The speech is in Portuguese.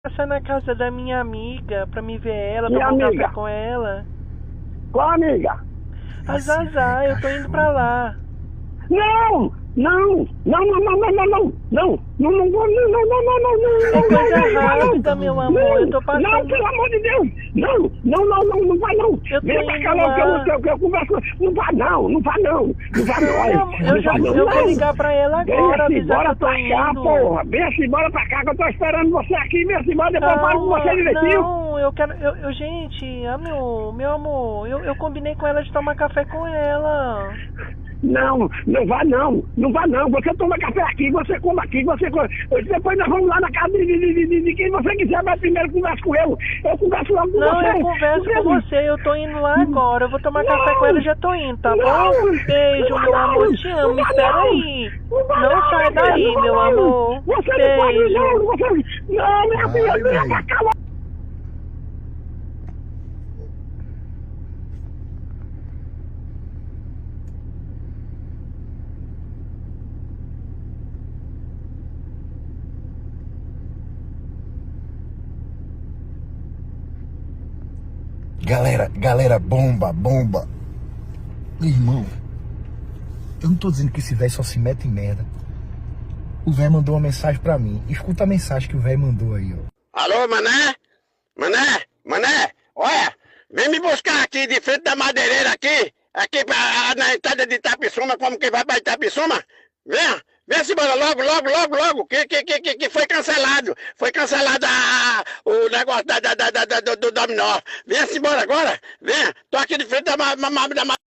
Passar na casa da minha amiga pra me ver ela, Minha tomar um amiga? café com ela. Qual amiga? A Zazá, eu tô indo pra lá. Não! Não! Não, não, não, não, não, não! Não! Não, não, não, não, não, não, não, não, não, É coisa não, rápida, meu amor. Eu tô não, passando. pelo amor de Deus! Não, não, não, não, não vai não! Eu tô Vem pra cá indo logo lá. que eu converso. Não vai não, não vai não! Não vai não, Não, olha! meu amor, Não vai não, eu vou não! ligar pra ela agora, Venha-se avisar que embora eu tô pra cá, indo. porra! Venha-se embora pra cá que eu tô esperando você aqui, venha-se embora, depois eu falo com você Calma, direitinho! não, eu quero. Gente, meu amor, eu combinei com ela de tomar café com ela. Não, não vá não, não vá não. Você toma café aqui, você come aqui, você come. Depois nós vamos lá na casa de quem você quiser, mas primeiro conversa com eu. Eu converso logo com Não, você. eu converso com você, eu tô indo lá agora. Eu vou tomar Não, café com ela e já tô indo, tá não, bom? Beijo, não, meu amor, não, te amo, não, espera não, aí. vai Não sai minha filha, daí, não, meu não. amor. Você não pode Beijo. não, você. Não, minha filha, venha pra cá logo. Galera, bomba. Irmão, eu não tô dizendo que esse velho só se mete em merda. O velho mandou uma mensagem pra mim. Escuta a mensagem que o velho mandou aí, ó. Alô, Mané? Mané? Olha, vem me buscar aqui de frente da madeireira aqui na entrada de Itapissuma, como que vai pra Itapissuma? Vem-se embora logo, que foi cancelado. Foi cancelado o negócio do dominó. Vem-se embora agora, vem. Tô aqui de frente da madeireira.